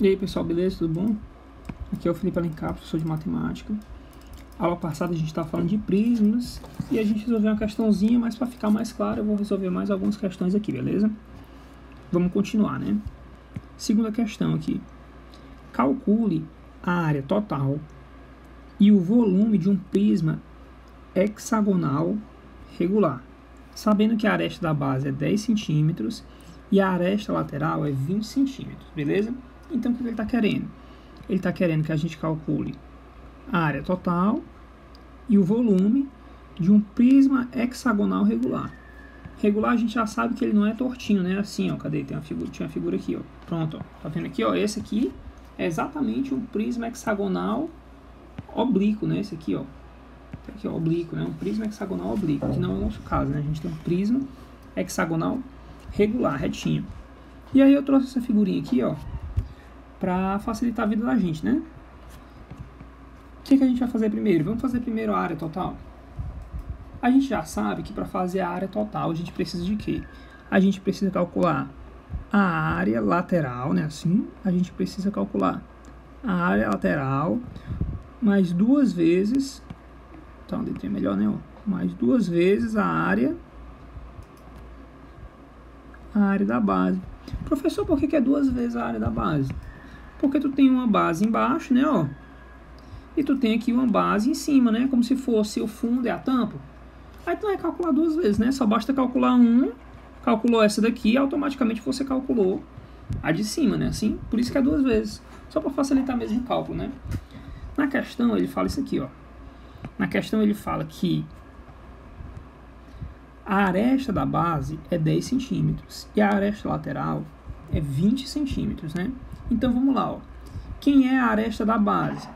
E aí pessoal, beleza? Tudo bom? Aqui é o Felipe Alencar, professor de matemática. Aula passada a gente estava falando de prismas e a gente resolveu uma questãozinha, mas para ficar mais claro eu vou resolver mais algumas questões aqui, beleza? Vamos continuar, né? Segunda questão aqui. Calcule a área total e o volume de um prisma hexagonal regular, sabendo que a aresta da base é 10 centímetros e a aresta lateral é 20 centímetros, beleza? Então, o que ele está querendo? Ele está querendo que a gente calcule a área total e o volume de um prisma hexagonal regular. Regular a gente já sabe que ele não é tortinho, né? Assim, ó, cadê? Tinha uma figura aqui, ó. Pronto, ó. Tá vendo aqui, ó? Esse aqui é exatamente um prisma hexagonal oblíquo, né? Esse aqui, ó. Tá aqui, ó, oblíquo, né? Um prisma hexagonal oblíquo, que não é o nosso caso, né? A gente tem um prisma hexagonal regular, retinho. E aí eu trouxe essa figurinha aqui, ó, para facilitar a vida da gente, né? O que a gente vai fazer primeiro? Vamos fazer primeiro a área total. A gente já sabe que para fazer a área total a gente precisa de quê? A gente precisa calcular a área lateral, né? Assim, a gente precisa calcular a área lateral mais duas vezes, tá, uma letrinha melhor, né? Ó, mais duas vezes a área da base. Professor, por que é duas vezes a área da base? Porque tu tem uma base embaixo, né, ó, e tu tem aqui uma base em cima, né, como se fosse o fundo e a tampa. Aí tu vai calcular duas vezes, né, só basta calcular uma, calculou essa daqui, automaticamente você calculou a de cima, né, assim, por isso que é duas vezes, só para facilitar mesmo o cálculo, né. Na questão ele fala isso aqui, ó, na questão ele fala que a aresta da base é 10 centímetros e a aresta lateral é 20 centímetros, né? Então vamos lá, ó. Quem é a aresta da base?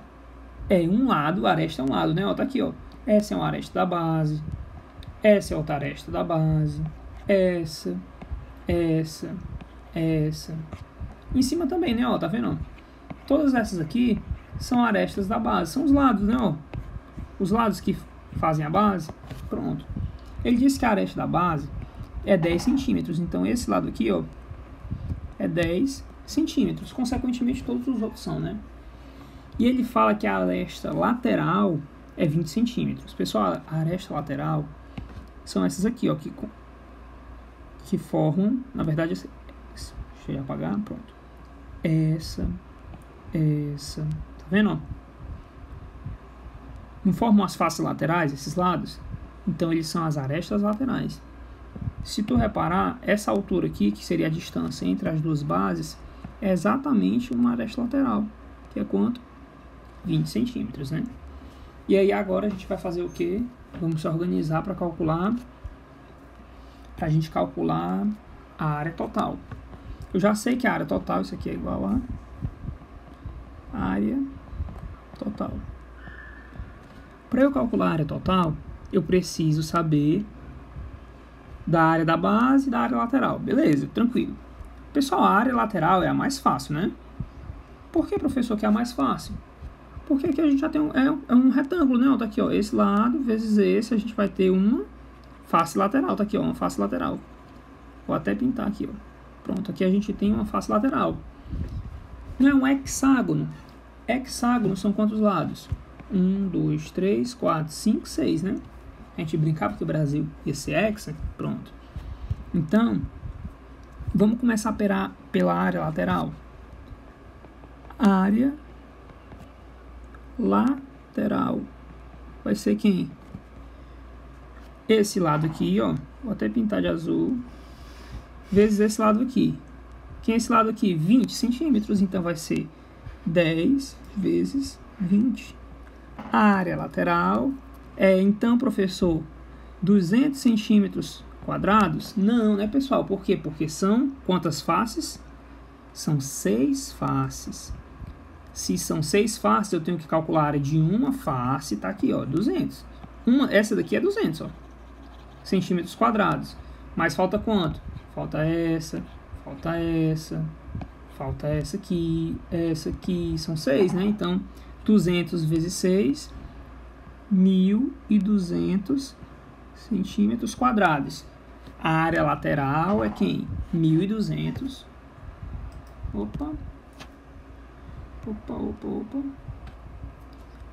É um lado, a aresta é um lado, né? Ó, tá aqui, ó. Essa é uma aresta da base, essa é outra aresta da base, essa. Em cima também, né? Ó, tá vendo? Todas essas aqui são arestas da base, são os lados, né? Ó. Os lados que fazem a base, pronto. Ele diz que a aresta da base é 10 centímetros, então esse lado aqui, ó, é 10 centímetros, consequentemente todos os outros são, né? E ele fala que a aresta lateral é 20 centímetros. Pessoal, a aresta lateral são essas aqui, ó, que formam, na verdade, deixa eu apagar, pronto. Essa, tá vendo, ó? Não formam as faces laterais, esses lados? Então, eles são as arestas laterais. Se tu reparar, essa altura aqui, que seria a distância entre as duas bases, é exatamente uma aresta lateral, que é quanto? 20 centímetros, né? E aí, agora a gente vai fazer o quê? Vamos se organizar para calcular, para a gente calcular a área total. Eu já sei que a área total, isso aqui é igual a área total. Para eu calcular a área total, eu preciso saber da área da base e da área lateral. Beleza, tranquilo. Pessoal, a área lateral é a mais fácil, né? Por que, professor, que é a mais fácil? Porque aqui a gente já tem um retângulo, né? Tá aqui, ó, esse lado vezes esse, a gente vai ter uma face lateral. Tá aqui, ó, uma face lateral. Vou até pintar aqui, ó. Pronto, aqui a gente tem uma face lateral. Não é um hexágono. Hexágono são quantos lados? 1, 2, 3, 4, 5, 6, né? A gente brincava porque o Brasil ia ser hexa, pronto. Então, vamos começar pela área lateral. Área lateral vai ser quem? Esse lado aqui, ó. Vou até pintar de azul. Vezes esse lado aqui. Quem é esse lado aqui? 20 centímetros. Então, vai ser 10 vezes 20. A área lateral é, então, professor, 200 centímetros quadrados? Não, né, pessoal? Por quê? Porque são quantas faces? São 6 faces. Se são 6 faces, eu tenho que calcular a área de uma face, tá aqui, ó, 200. Essa daqui é 200, ó, centímetros quadrados. Mas falta quanto? Falta essa, falta essa, falta essa aqui, são 6, né? Então, 200 vezes 6, 1.200 centímetros quadrados. A área lateral é quem? 1.200. Opa. Opa.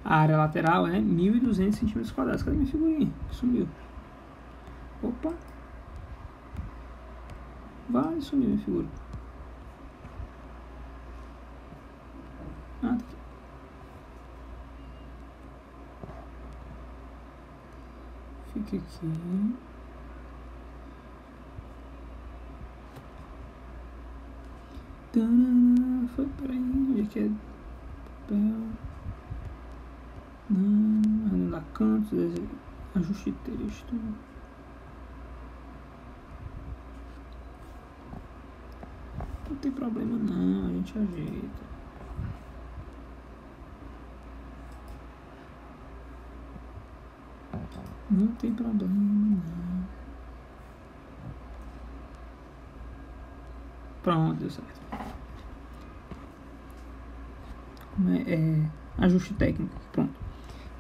A área lateral é 1.200 centímetros quadrados. Cadê minha figurinha? Sumiu. Opa. Vai, sumiu minha figura. Ah, tá aqui. Fica aqui. Foi por aí. Onde é que é? Papel. Não. Arredondar cantos. Ajuste texto. Não tem problema não. A gente ajeita. Não tem problema não. Pronto, deu certo. Ajuste técnico. Pronto.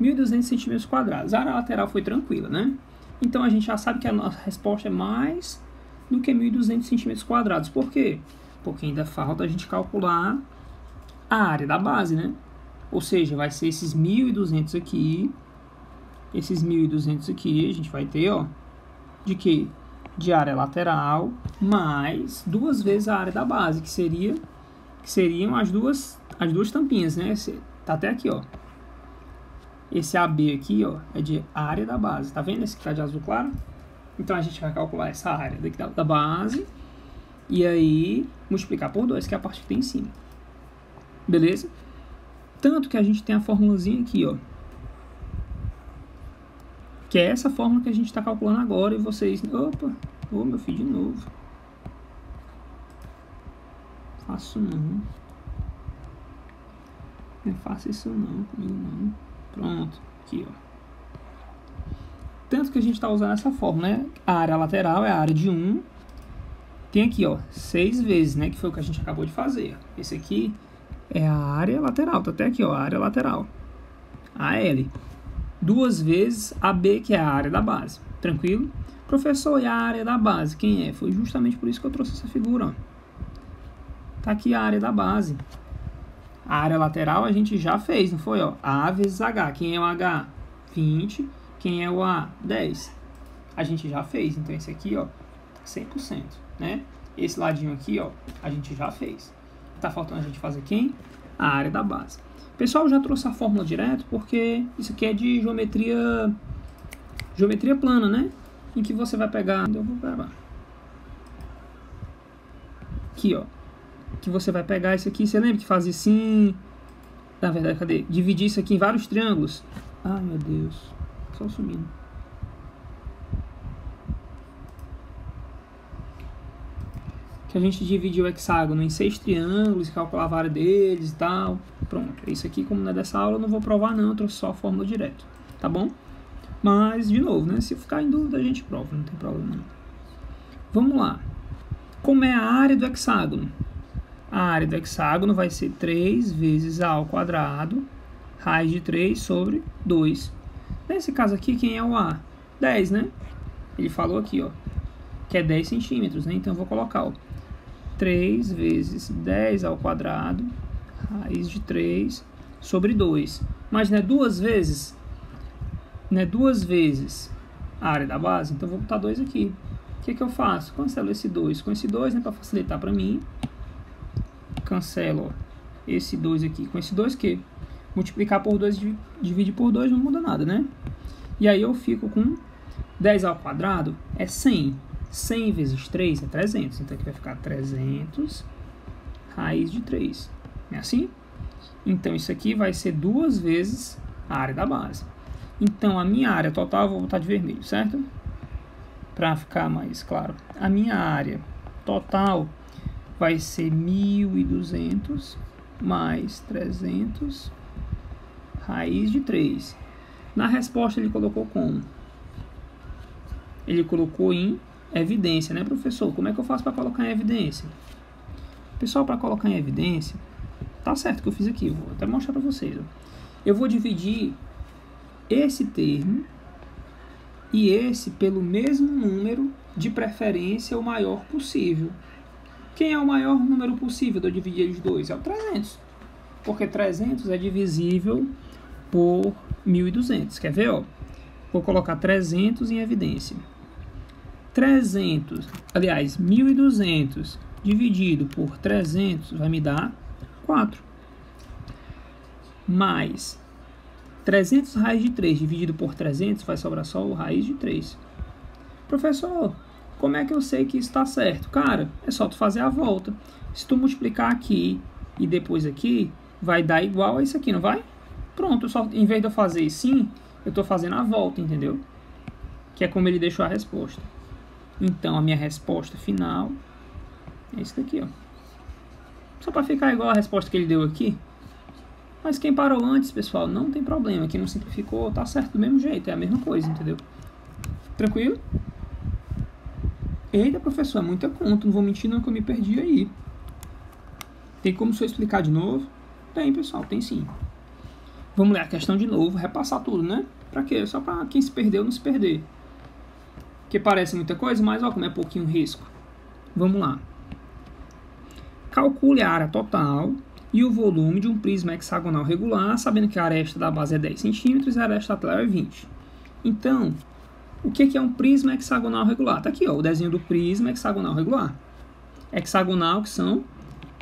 1.200 centímetros quadrados. A área lateral foi tranquila, né? Então a gente já sabe que a nossa resposta é mais do que 1.200 centímetros quadrados. Por quê? Porque ainda falta a gente calcular a área da base, né? Ou seja, vai ser esses 1.200 aqui. Esses 1.200 aqui a gente vai ter, ó, de quê? De área lateral mais 2 vezes a área da base, que seriam as duas tampinhas, né? Tá até aqui, ó. Esse AB aqui, ó, é de área da base. Tá vendo esse que tá de azul claro? Então a gente vai calcular essa área daqui da base e aí multiplicar por 2, que é a parte que tem em cima. Beleza? Tanto que a gente tem a formulazinha aqui, ó, que é essa fórmula que a gente está calculando agora. E vocês... Opa! Ô, meu filho, de novo. Faço não. Não faça isso não comigo não. Pronto. Aqui, ó. Tanto que a gente está usando essa fórmula, né? A área lateral é a área de 1. Tem aqui, ó, 6 vezes, né? Que foi o que a gente acabou de fazer. Esse aqui é a área lateral. Tá até aqui, ó, a área lateral. AL. 2 vezes AB, que é a área da base. Tranquilo? Professor, e a área da base? Quem é? Foi justamente por isso que eu trouxe essa figura, ó. Tá aqui a área da base. A área lateral a gente já fez, não foi? Ó? A vezes H. Quem é o H? 20. Quem é o A? 10. A gente já fez. Então, esse aqui, ó, 100%, né? Esse ladinho aqui, ó, a gente já fez. Tá faltando a gente fazer quem? A área da base. Pessoal, já trouxe a fórmula direto porque isso aqui é de geometria plana, né? Em que você vai pegar... Eu vou gravar. Aqui, ó. Que você vai pegar isso aqui. Você lembra que fazia assim... Na verdade, cadê? Dividir isso aqui em vários triângulos. Ai, meu Deus. Só subindo. Que a gente dividiu o hexágono em 6 triângulos e calculava a área deles e tal. Pronto, isso aqui, como não é dessa aula, eu não vou provar não, eu trouxe só a fórmula direto, tá bom? Mas, de novo, né, se ficar em dúvida a gente prova, não tem problema não. Vamos lá. Como é a área do hexágono? A área do hexágono vai ser 3 vezes A ao quadrado, raiz de 3 sobre 2. Nesse caso aqui, quem é o A? 10, né? Ele falou aqui, ó, que é 10 centímetros, né? Então eu vou colocar, ó, 3 vezes 10 ao quadrado, raiz de 3 sobre 2. Mas não é 2 vezes? Não é 2 vezes a área da base? Então eu vou botar 2 aqui. O que que eu faço? Cancelo esse 2 com esse 2, né? Para facilitar para mim. Cancelo, ó, esse 2 aqui com esse 2, que multiplicar por 2, divide por 2, não muda nada, né? E aí eu fico com 10 ao quadrado é 100. 100 vezes 3 é 300. Então aqui vai ficar 300 raiz de 3. É assim? Então isso aqui vai ser 2 vezes a área da base. Então a minha área total, eu vou botar de vermelho, certo? Para ficar mais claro. A minha área total vai ser 1.200 mais 300 raiz de 3. Na resposta ele colocou como? Ele colocou em evidência, né, professor? Como é que eu faço para colocar em evidência? Pessoal, para colocar em evidência, tá certo que eu fiz aqui, eu vou até mostrar para vocês. Ó. Eu vou dividir esse termo e esse pelo mesmo número, de preferência o maior possível. Quem é o maior número possível de eu dividir eles dois? É o 300. Porque 300 é divisível por 1.200. Quer ver, ó? Vou colocar 300 em evidência. 1.200 dividido por 300 vai me dar 4. Mais 300 raiz de 3 dividido por 300 vai sobrar só o raiz de 3. Professor, como é que eu sei que isso está certo? Cara, é só tu fazer a volta. Se tu multiplicar aqui e depois aqui, vai dar igual a isso aqui, não vai? Pronto, em vez de eu fazer sim, eu estou fazendo a volta, entendeu? Que é como ele deixou a resposta. Então, a minha resposta final é isso daqui, ó. Só para ficar igual a resposta que ele deu aqui. Mas quem parou antes, pessoal, não tem problema. Quem não simplificou, tá certo do mesmo jeito. É a mesma coisa, entendeu? Tranquilo? Eita, professor, é muita conta. Não vou mentir não que eu me perdi aí. Tem como só explicar de novo? Tem, pessoal, tem sim. Vamos ler a questão de novo, repassar tudo, né? Pra quê? Só pra quem se perdeu não se perder. Que parece muita coisa, mas ó como é pouquinho risco. Vamos lá. Calcule a área total e o volume de um prisma hexagonal regular, sabendo que a aresta da base é 10 centímetros e a aresta lateral é 20. Então, o que é um prisma hexagonal regular? Tá aqui, ó, o desenho do prisma hexagonal regular. Hexagonal, que são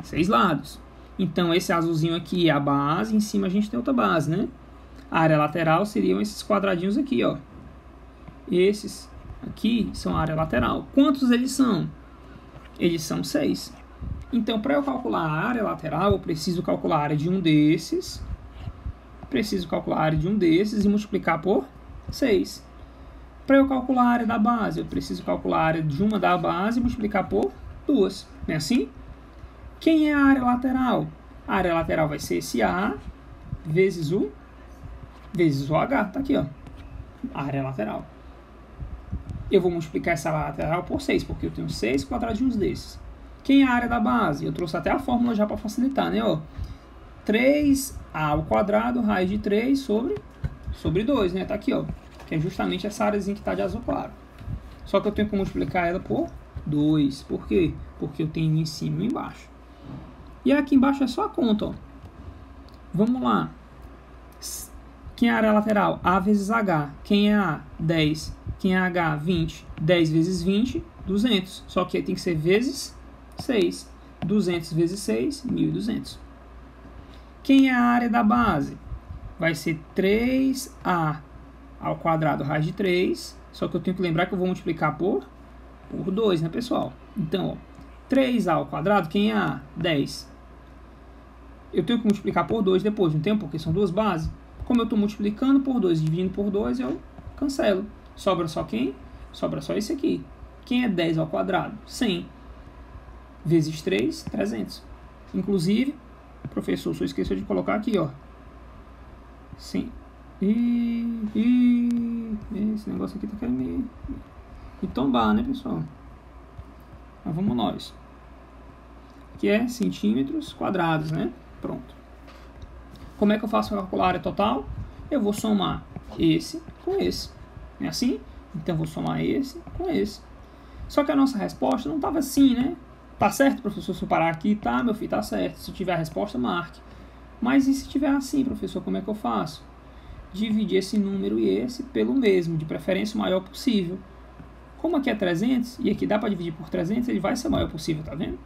6 lados. Então, esse azulzinho aqui é a base, em cima a gente tem outra base, né? A área lateral seriam esses quadradinhos aqui, ó. Esses aqui são a área lateral. Quantos eles são? Eles são 6. Então, para eu calcular a área lateral, eu preciso calcular a área de um desses. Preciso calcular a área de um desses e multiplicar por 6. Para eu calcular a área da base, eu preciso calcular a área de uma da base e multiplicar por 2. Não é assim? Quem é a área lateral? A área lateral vai ser esse A vezes o H. Tá aqui, ó. A área lateral. Eu vou multiplicar essa lateral por 6, porque eu tenho 6 quadradinhos desses. Quem é a área da base? Eu trouxe até a fórmula já para facilitar, né? Ó, 3A ao quadrado, raiz de 3 sobre 2, né? Tá aqui, ó. Que é justamente essa áreazinha que tá de azul claro. Só que eu tenho que multiplicar ela por 2. Por quê? Porque eu tenho em cima e embaixo. E aqui embaixo é só a conta, ó. Vamos lá. Quem é a área lateral? A vezes H. Quem é A? 10. Quem é H? 20. 10 vezes 20, 200. Só que tem que ser vezes 6. 200 vezes 6, 1.200. Quem é a área da base? Vai ser 3A ao quadrado, raiz de 3. Só que eu tenho que lembrar que eu vou multiplicar por 2, né, pessoal? Então, ó, 3A ao quadrado, quem é A? 10. Eu tenho que multiplicar por 2 depois, não tem? Porque são duas bases. Como eu estou multiplicando por 2, dividindo por 2, eu cancelo. Sobra só quem? Sobra só esse aqui. Quem é 10 ao quadrado? 100. Vezes 3, 300. Inclusive, professor, só esqueceu de colocar aqui, ó. Sim. Esse negócio aqui tá querendo me tombar, né, pessoal? Mas vamos nós. Que é centímetros quadrados, né? Pronto. Como é que eu faço para calcular a área total? Eu vou somar esse com esse. Não é assim? Então, eu vou somar esse com esse. Só que a nossa resposta não estava assim, né? Tá certo, professor? Se eu parar aqui, tá, meu filho, tá certo. Se tiver a resposta, marque. Mas e se tiver assim, professor, como é que eu faço? Dividir esse número e esse pelo mesmo, de preferência o maior possível. Como aqui é 300, e aqui dá para dividir por 300, ele vai ser o maior possível, tá vendo?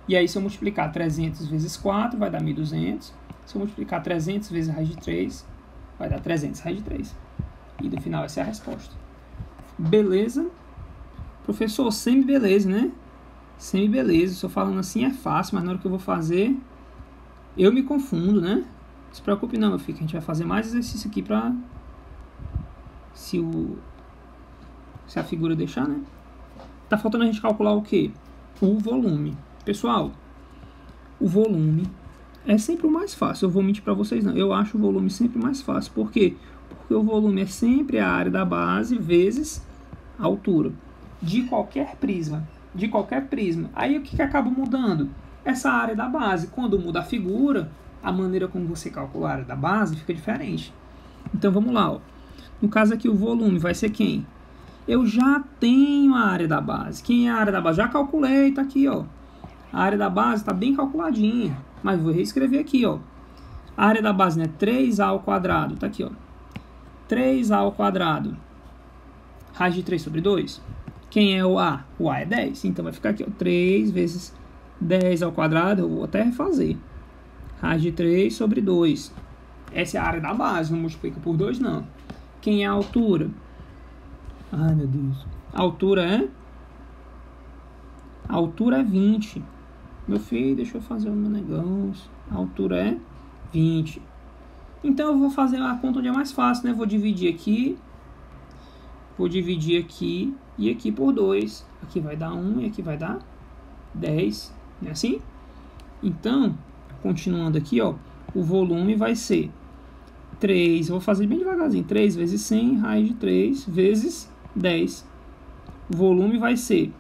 E aí, se eu multiplicar 300 vezes 4, vai dar 1.200. Se eu multiplicar 300 vezes raiz de 3, vai dar 300 raiz de 3. E no final, essa é a resposta. Beleza? Professor, semi-beleza, né? Semi-beleza. Estou falando assim é fácil, mas na hora que eu vou fazer, eu me confundo, né? Não se preocupe não, meu filho, que a gente vai fazer mais exercício aqui pra... Se a figura deixar, né? Tá faltando a gente calcular o quê? O volume. Pessoal, o volume é sempre o mais fácil. Eu vou mentir pra vocês não. Eu acho o volume sempre mais fácil. Por quê? Porque o volume é sempre a área da base vezes a altura. De qualquer prisma. De qualquer prisma. Aí o que acaba mudando? Essa área da base. Quando muda a figura, a maneira como você calcula a área da base fica diferente. Então vamos lá, ó. No caso aqui o volume vai ser quem? Eu já tenho a área da base. Quem é a área da base? Já calculei, tá aqui, ó. A área da base está bem calculadinha. Mas vou reescrever aqui, ó. A área da base, né? 3A ao quadrado. Tá aqui, ó. 3A ao quadrado. Raiz de 3 sobre 2. Quem é o A? O A é 10. Então vai ficar aqui, ó. 3 vezes 10 ao quadrado. Eu vou até refazer. Raiz de 3 sobre 2. Essa é a área da base. Não multiplica por 2, não. Quem é a altura? Ai, meu Deus. A altura é? A altura é 20. Meu filho, deixa eu fazer o meu negócio. A altura é 20. Então eu vou fazer a conta onde é mais fácil, né? Vou dividir aqui. Vou dividir aqui e aqui por 2. Aqui vai dar 1 e aqui vai dar 10. Não é assim? Então, continuando aqui, ó. O volume vai ser 3. Vou fazer bem devagarzinho. 3 vezes 100, raiz de 3 vezes 10. O volume vai ser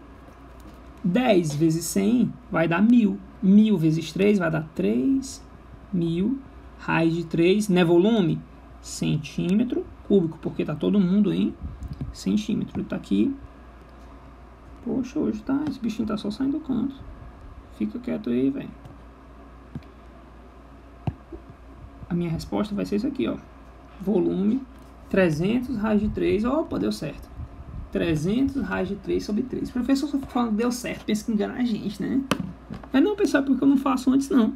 10 vezes 100 vai dar 1000. 1000 vezes 3 vai dar 3000. Raiz de 3, né? Volume? Centímetro cúbico, porque tá todo mundo em centímetro. Tá aqui. Poxa, hoje tá. Esse bichinho tá só saindo do canto. Fica quieto aí, velho. A minha resposta vai ser isso aqui, ó. Volume 300 raiz de 3. Opa, deu certo. 300 raiz de 3 sobre 3. O professor só falando que deu certo, pensa que engana a gente, né? Mas não, pessoal, porque eu não faço antes, não.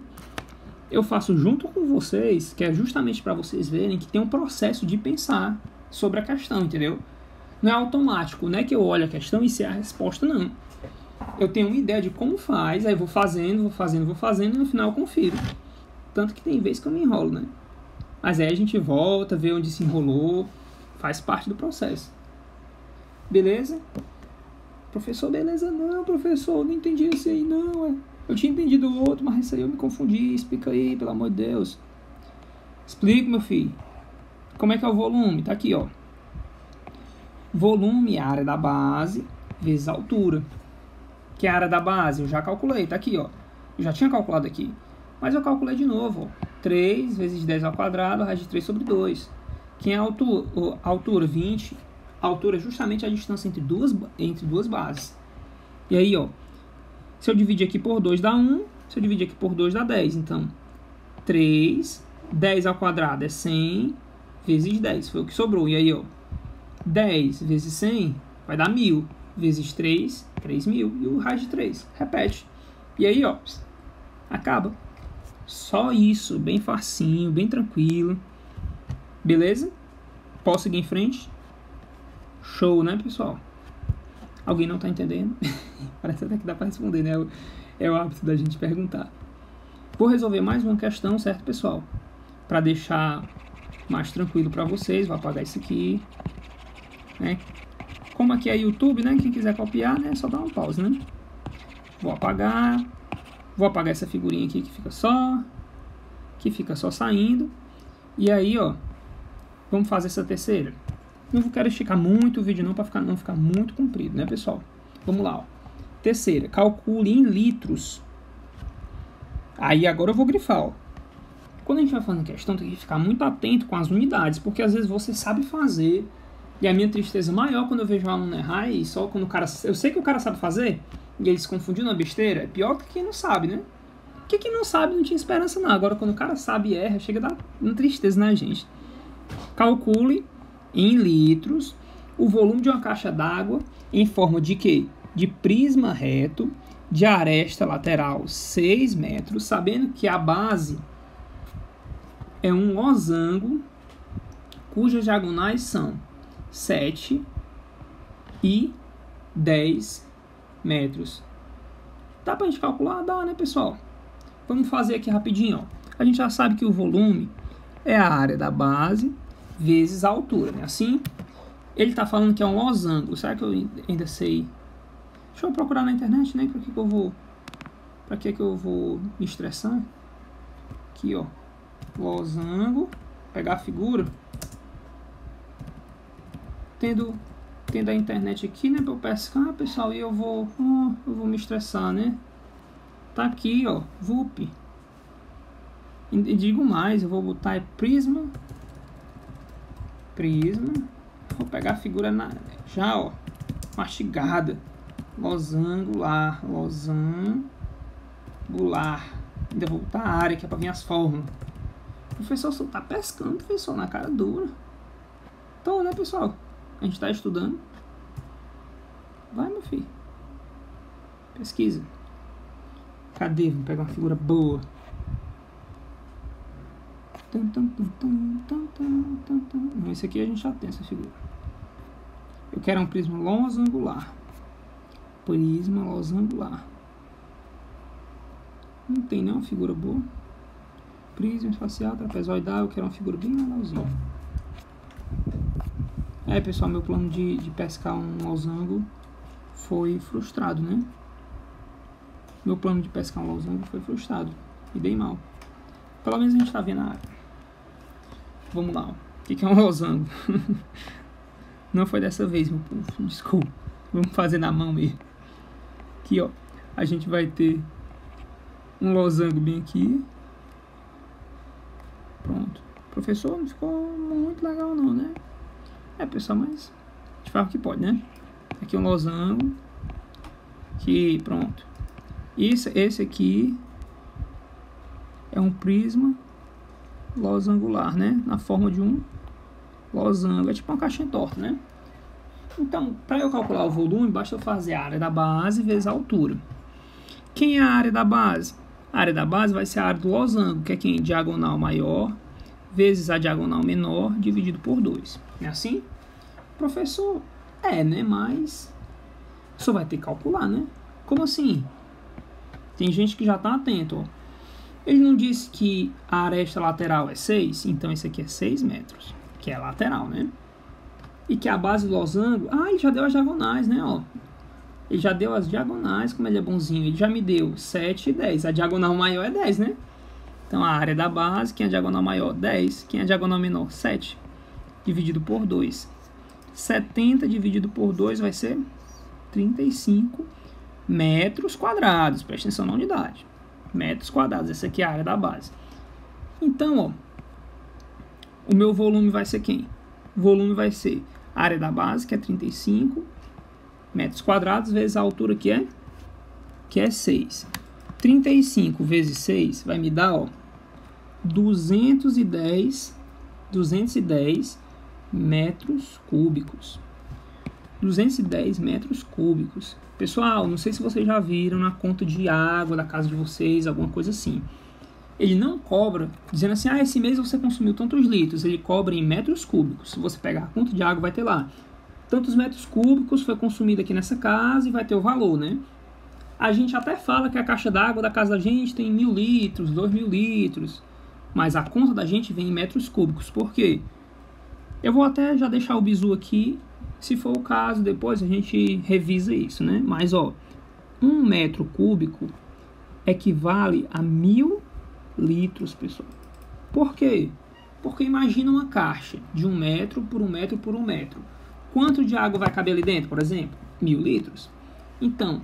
Eu faço junto com vocês, que é justamente para vocês verem que tem um processo de pensar sobre a questão, entendeu? Não é automático, não é que eu olho a questão e sei a resposta, não. Eu tenho uma ideia de como faz, aí vou fazendo, e no final eu confiro. Tanto que tem vezes que eu me enrolo, né? Mas aí a gente volta, vê onde se enrolou, faz parte do processo. Beleza? Professor, beleza? Não, professor, não entendi isso aí, não. Eu tinha entendido o outro, mas isso aí eu me confundi. Explica aí, pelo amor de Deus. Explica, meu filho. Como é que é o volume? Tá aqui, ó. Volume é a área da base vezes a altura. Que é a área da base? Eu já calculei, tá aqui, ó. Eu já tinha calculado aqui. Mas eu calculei de novo, ó. 3 vezes 10 ao quadrado, raiz de 3 sobre 2. Quem é a altura? A altura, 20. A altura é justamente a distância entre duas bases. E aí, ó. Se eu dividir aqui por 2 dá 1. Se eu dividir aqui por 2 dá 10. Então, 3. 10 ao quadrado é 100 vezes 10. Foi o que sobrou. E aí, ó. 10 vezes 100 vai dar 1000. Vezes 3, 3000. E o raiz de 3. Repete. E aí, ó. Acaba. Só isso. Bem facinho, bem tranquilo. Beleza? Posso seguir em frente? Show, né, pessoal? Alguém não tá entendendo? Parece até que dá para responder, né? É o hábito da gente perguntar. Vou resolver mais uma questão, certo, pessoal? Para deixar mais tranquilo para vocês. Vou apagar isso aqui. Né? Como aqui é YouTube, né? Quem quiser copiar, né? É só dar uma pausa, né? Vou apagar. Vou apagar essa figurinha aqui que fica só saindo. E aí, ó. Vamos fazer essa terceira. Não quero esticar muito o vídeo não, para não ficar muito comprido, né, pessoal? Vamos lá, ó. Terceira, calcule em litros. Aí agora eu vou grifar, ó. Quando a gente vai fazendo questão, tem que ficar muito atento com as unidades, porque às vezes você sabe fazer. E a minha tristeza maior quando eu vejo um aluno errar, e só quando o cara... Eu sei que o cara sabe fazer, e ele se confundiu na besteira, é pior que quem não sabe, né? Porque quem não sabe não tinha esperança não. Agora quando o cara sabe e erra, chega a dar uma tristeza na gente. Calcule em litros o volume de uma caixa d'água em forma de quê? De prisma reto, de aresta lateral 6 metros, sabendo que a base é um losango cujas diagonais são 7 e 10 metros. Dá pra gente calcular? Dá, né, pessoal? Vamos fazer aqui rapidinho, ó. A gente já sabe que o volume é a área da base vezes a altura, né? Assim, ele está falando que é um losango. Será que eu ainda sei? Deixa eu procurar na internet, né? Para que eu vou me estressar? Aqui, ó. Losango. Pegar a figura. Tendo a internet aqui, né? Para eu pescar, pessoal. E eu vou me estressar, né? Tá aqui, ó. VUP. E digo mais, eu vou botar prisma. Vou pegar a figura já, ó, mastigada. Losangular. Ainda vou botar a área que é para vir as fórmulas. Professor, você tá pescando, professor, na cara dura. Então, né, pessoal? A gente tá estudando. Vai, meu filho. Pesquisa. Cadê? Vamos pegar uma figura boa. Não, esse aqui a gente já tem essa figura. Eu quero um prisma losangular. Prisma losangular. Não tem nenhuma figura boa. Prisma espacial, trapezoidal. Eu quero uma figura bem legalzinha. Pessoal, meu plano de pescar um losango foi frustrado, né? Meu plano de pescar um losango foi frustrado. E bem mal. Pelo menos a gente tá vendo a área. Vamos lá. O que é um losango? Não foi dessa vez, meu povo. Desculpa. Vamos fazer na mão mesmo. Aqui, ó. A gente vai ter um losango bem aqui. Pronto. Professor, não ficou muito legal não, né? Pessoal, mas a gente faz o que pode, né? Aqui um losango. Aqui, pronto. Esse aqui é um prisma losangular, né? Na forma de um losango. É tipo uma caixinha torta, né? Então, para eu calcular o volume, basta eu fazer a área da base vezes a altura. Quem é a área da base? A área da base vai ser a área do losango, que é quem? Diagonal maior vezes a diagonal menor dividido por 2. É assim? Professor, né? Mas só vai ter que calcular, né? Como assim? Tem gente que já está atento, ó. Ele não disse que a aresta lateral é 6, então esse aqui é 6 metros, que é lateral, né? E que a base do losango, ele já deu as diagonais, né, ó. Ele já deu as diagonais, como ele é bonzinho, ele já me deu 7 e 10, a diagonal maior é 10, né? Então a área da base, quem é a diagonal maior, 10, quem é a diagonal menor, 7, dividido por 2. 70 dividido por 2 vai ser 35 metros quadrados, presta atenção na unidade. Metros quadrados, essa aqui é a área da base. Então, ó, o meu volume vai ser quem? O volume vai ser a área da base, que é 35 metros quadrados, vezes a altura, que é 6. 35 vezes 6 vai me dar, ó, 210 metros cúbicos. 210 metros cúbicos. Pessoal, não sei se vocês já viram na conta de água da casa de vocês, alguma coisa assim. Ele não cobra, dizendo assim, esse mês você consumiu tantos litros. Ele cobra em metros cúbicos. Se você pegar a conta de água, vai ter lá tantos metros cúbicos foi consumido aqui nessa casa e vai ter o valor, né? A gente até fala que a caixa d'água da casa da gente tem 1.000 litros, 2.000 litros. Mas a conta da gente vem em metros cúbicos. Por quê? Eu vou até já deixar o bizu aqui. Se for o caso, depois a gente revisa isso, né? Mas, ó, 1 metro cúbico equivale a 1.000 litros, pessoal. Por quê? Porque imagina uma caixa de 1 metro por 1 metro por 1 metro. Quanto de água vai caber ali dentro, por exemplo? 1.000 litros. Então,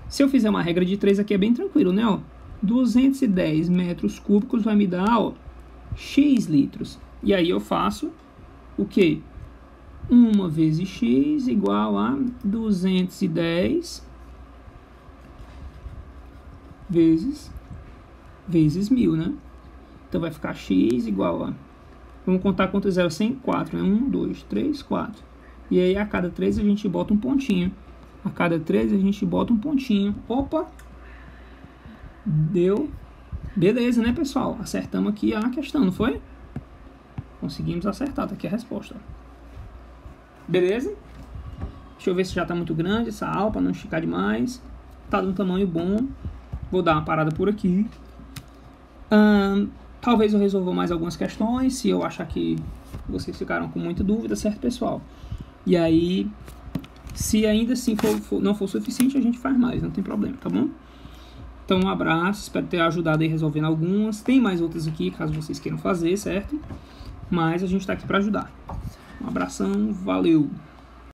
se eu fizer uma regra de 3 aqui, é bem tranquilo, né? Ó, 210 metros cúbicos vai me dar, ó, X litros. E aí eu faço o quê? 1 vezes X igual a 210 vezes 1.000, né? Então vai ficar X igual a... Vamos contar quantos zeros sem 4, né? 1, 2, 3, 4. E aí a cada 3 a gente bota um pontinho. A cada 3 a gente bota um pontinho. Opa! Deu. Beleza, né, pessoal? Acertamos aqui a questão, não foi? Conseguimos acertar. Tá aqui a resposta. Beleza? Deixa eu ver se já tá muito grande essa aula, para não esticar demais. Tá de um tamanho bom. Vou dar uma parada por aqui. Talvez eu resolva mais algumas questões, se eu achar que vocês ficaram com muita dúvida, certo, pessoal? E aí, se ainda assim não for suficiente, a gente faz mais, não tem problema, tá bom? Então, um abraço, espero ter ajudado aí resolvendo algumas. Tem mais outras aqui, caso vocês queiram fazer, certo? Mas a gente tá aqui para ajudar. Um abração, valeu!